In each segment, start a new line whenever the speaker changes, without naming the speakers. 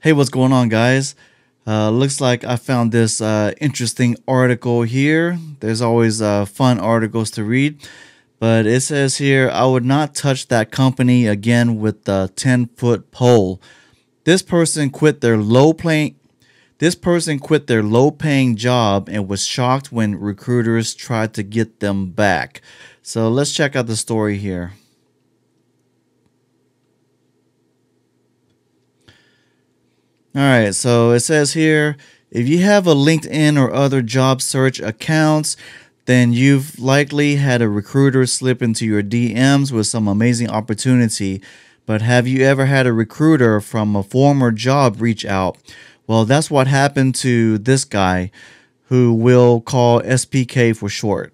Hey, what's going on, guys? Looks like I found this interesting article here. There's always fun articles to read, but it says here, I would not touch that company again with the 10-foot pole. This person quit their low paying this person quit their low paying job and was shocked when recruiters tried to get them back. So let's check out the story here. All right, so it says here, if you have a LinkedIn or other job search accounts, then you've likely had a recruiter slip into your DMs with some amazing opportunity. But have you ever had a recruiter from a former job reach out? Well, that's what happened to this guy, who we'll call SPK for short.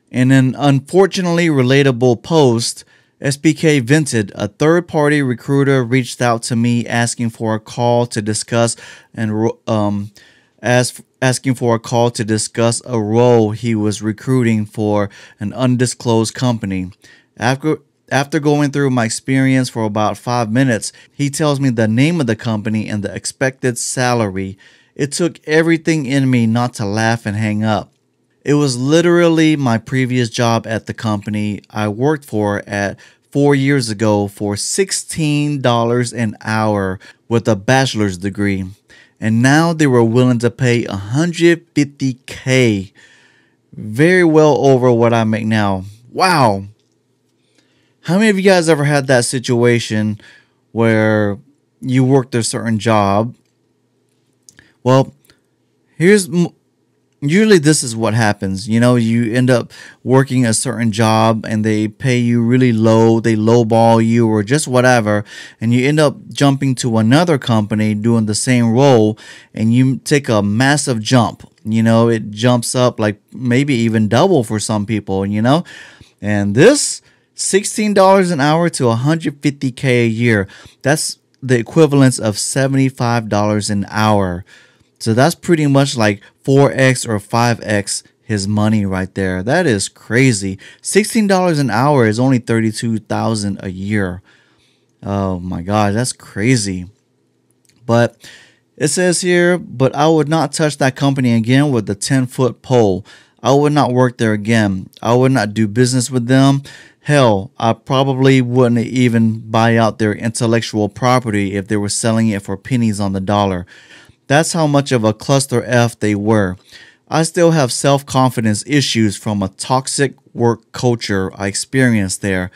In an unfortunately relatable post, SPK vented, a third-party recruiter reached out to me asking for a call to discuss asking for a call to discuss a role he was recruiting for an undisclosed company. After going through my experience for about 5 minutes, he tells me the name of the company and the expected salary. It took everything in me not to laugh and hang up. It was literally my previous job at the company I worked for at 4 years ago for $16 an hour with a bachelor's degree. And now they were willing to pay $150K, very well over what I make now. Wow. How many of you guys ever had that situation where you worked a certain job? Well, here's usually this is what happens. You end up working a certain job and they pay you really low, they lowball you or just whatever, and you end up jumping to another company doing the same role and you take a massive jump. It jumps up like maybe even double for some people, and this $16 an hour to $150K a year, that's the equivalence of $75 an hour. So that's pretty much like 4x or 5x his money right there. That is crazy. $16 an hour is only $32,000 a year. Oh my God, that's crazy. But it says here, but I would not touch that company again with the 10-foot pole. I would not work there again. I would not do business with them. Hell, I probably wouldn't even buy out their intellectual property if they were selling it for pennies on the dollar. That's how much of a cluster F they were. I still have self-confidence issues from a toxic work culture I experienced there.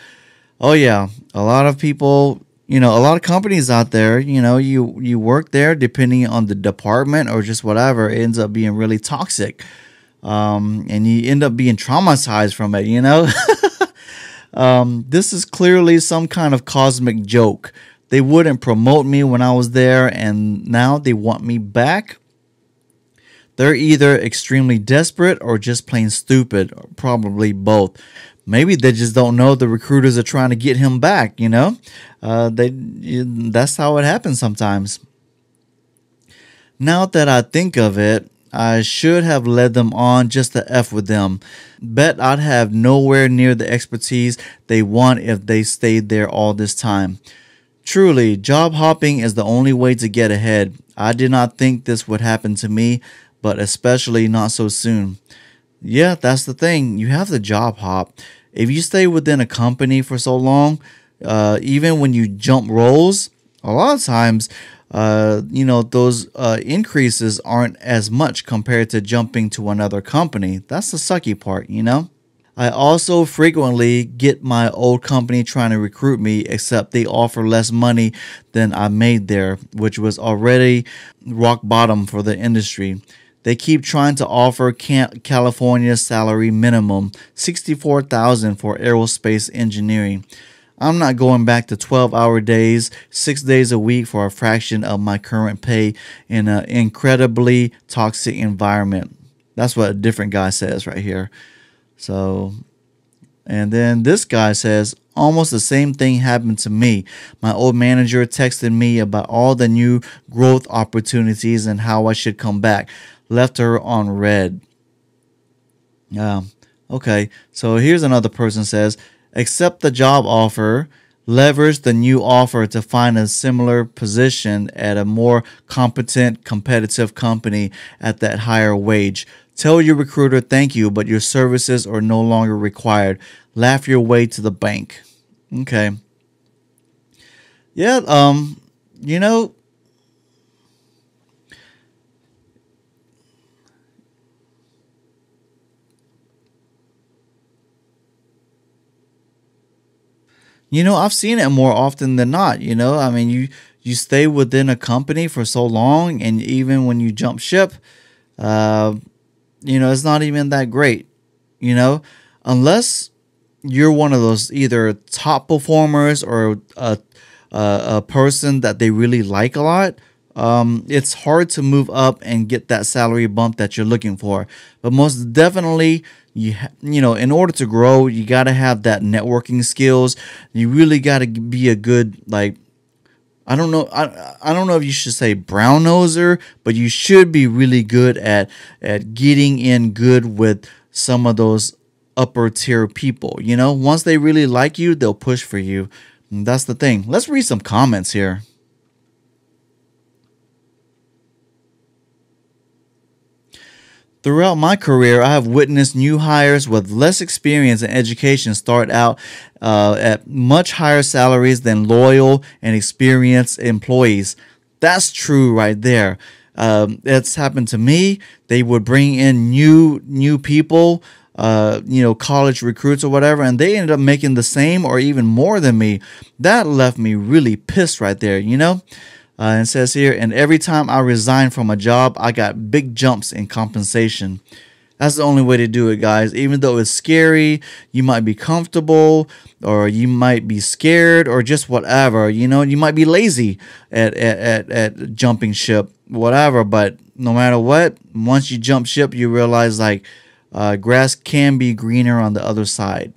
Oh yeah, a lot of people, a lot of companies out there, you work there depending on the department or just whatever, it ends up being really toxic. And you end up being traumatized from it, This is clearly some kind of cosmic joke. They wouldn't promote me when I was there, and now they want me back. They're either extremely desperate or just plain stupid, or probably both. Maybe they just don't know the recruiters are trying to get him back, That's how it happens sometimes. Now that I think of it, I should have led them on just to F with them. Bet I'd have nowhere near the expertise they want if they stayed there all this time. Truly, job hopping is the only way to get ahead. I did not think this would happen to me, but especially not so soon. Yeah, that's the thing. You have to job hop. If you stay within a company for so long, even when you jump roles, a lot of times, those increases aren't as much compared to jumping to another company. That's the sucky part, I also frequently get my old company trying to recruit me, except they offer less money than I made there, which was already rock bottom for the industry. They keep trying to offer California salary minimum, $64,000 for aerospace engineering. I'm not going back to 12-hour days, 6 days a week for a fraction of my current pay in an incredibly toxic environment. That's what a different guy says right here. So, and then this guy says, almost the same thing happened to me. My old manager texted me about all the new growth opportunities and how I should come back. Left her on red. Yeah. Okay. So here's another person says, accept the job offer. Leverage the new offer to find a similar position at a more competent, competitive company at that higher wage. Tell your recruiter thank you, but your services are no longer required. Laugh your way to the bank. Okay. Yeah, you know, I've seen it more often than not. I mean, you stay within a company for so long, and even when you jump ship, uh, it's not even that great. You know, unless you're one of those either top performers or a person that they really like a lot. It's hard to move up and get that salary bump that you're looking for. But most definitely, in order to grow, you got to have that networking skills. You really got to be a good, like, I don't know. I don't know if you should say brown noser, but you should be really good at getting in good with some of those upper tier people. Once they really like you, they'll push for you. And that's the thing. Let's read some comments here. Throughout my career, I have witnessed new hires with less experience in education start out at much higher salaries than loyal and experienced employees. That's true right there. It's happened to me. They would bring in new people, college recruits or whatever, and they ended up making the same or even more than me. That left me really pissed right there. And it says here, and every time I resigned from a job, I got big jumps in compensation. That's the only way to do it, guys. Even though it's scary, you might be comfortable or you might be scared or just whatever. You might be lazy at jumping ship, whatever. But no matter what, once you jump ship, you realize like grass can be greener on the other side.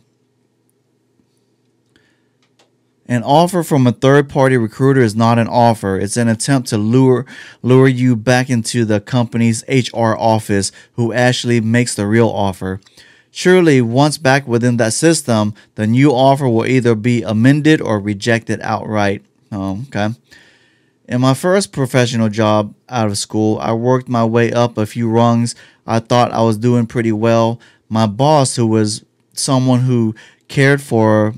An offer from a third-party recruiter is not an offer. It's an attempt to lure you back into the company's HR office who actually makes the real offer. Surely, once back within that system, the new offer will either be amended or rejected outright. Oh, okay. In my first professional job out of school, I worked my way up a few rungs. I thought I was doing pretty well. My boss, who was someone who cared for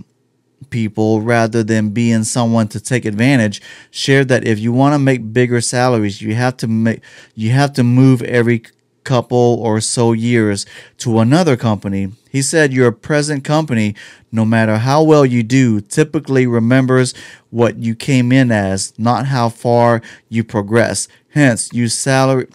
people rather than being someone to take advantage, shared that if you want to make bigger salaries, you have to move every couple or so years to another company. He said your present company, no matter how well you do, typically remembers what you came in as, not how far you progress. Hence your salary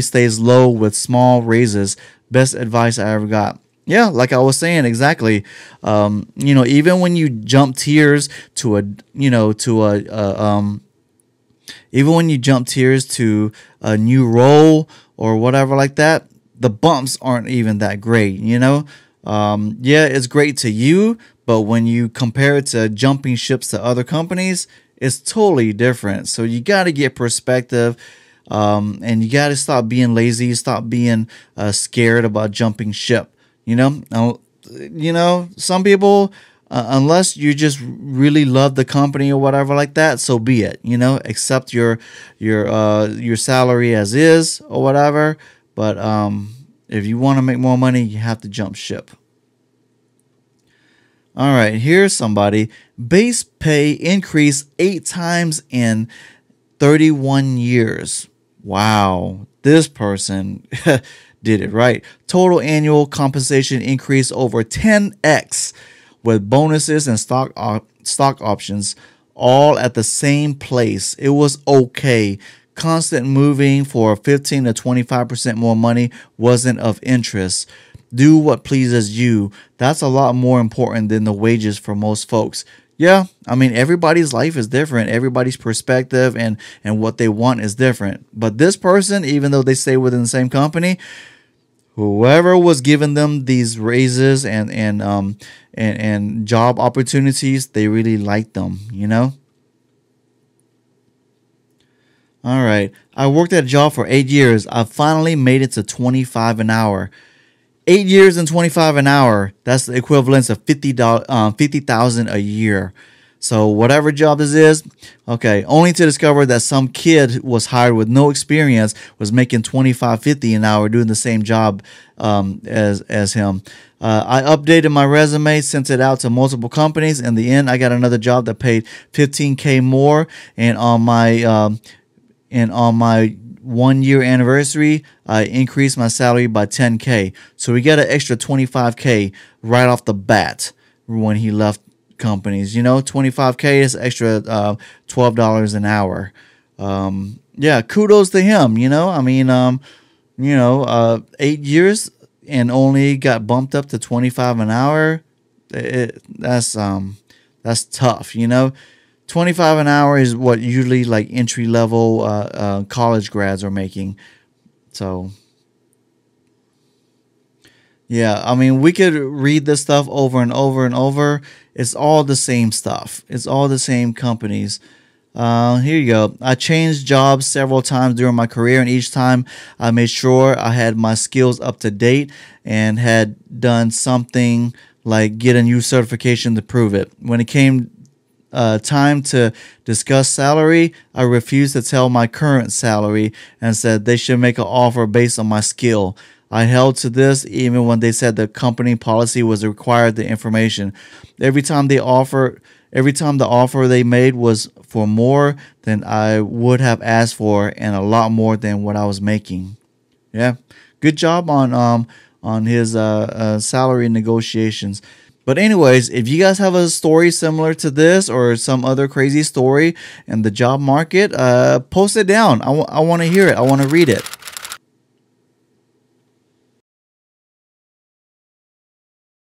stays low with small raises. Best advice I ever got. Yeah, like I was saying, exactly. Even when you jump tiers to even when you jump tiers to a new role or whatever like that, the bumps aren't even that great. Yeah, it's great to you, but when you compare it to jumping ships to other companies, it's totally different. So you got to get perspective. And you got to stop being lazy, stop being scared about jumping ship. Some people, unless you just really love the company or whatever like that, so be it. Accept your salary as is or whatever. But if you want to make more money, you have to jump ship. All right, here's somebody. Base pay increased 8 times in 31 years. Wow, this person did it right. Total annual compensation increased over 10x with bonuses and stock options all at the same place. It was okay. Constant moving for 15 to 25% more money wasn't of interest. Do what pleases you. That's a lot more important than the wages for most folks. Yeah, I mean, everybody's life is different. Everybody's perspective and what they want is different. But this person, even though they stay within the same company, whoever was giving them these raises and job opportunities, they really liked them. All right. I worked at a job for 8 years. I finally made it to 25 an hour. 8 years and 25 an hour. That's the equivalent of $50,000 a year. So whatever job this is, okay, only to discover that some kid was hired with no experience was making $25.50 an hour doing the same job as him. I updated my resume, sent it out to multiple companies. In the end, I got another job that paid $15K more, and on my 1 year anniversary, I increased my salary by $10K. So we got an extra $25K right off the bat when he left companies. You know, $25K is extra $12 an hour. Yeah, kudos to him. You know, I mean, 8 years and only got bumped up to 25 an hour. That's tough. You know, 25 an hour is what usually like entry level college grads are making. So yeah, I mean, we could read this stuff over and over and over. It's all the same stuff. It's all the same companies. Here you go. I changed jobs several times during my career, and each time I made sure I had my skills up to date and had done something like get a new certification to prove it. When it came time to discuss salary, I refused to tell my current salary and said they should make an offer based on my skill. I held to this even when they said the company policy was required the information. Every time the offer they made was for more than I would have asked for and a lot more than what I was making. Yeah, good job on his salary negotiations. But anyways, if you guys have a story similar to this or some other crazy story in the job market, post it down. I want to hear it. I want to read it.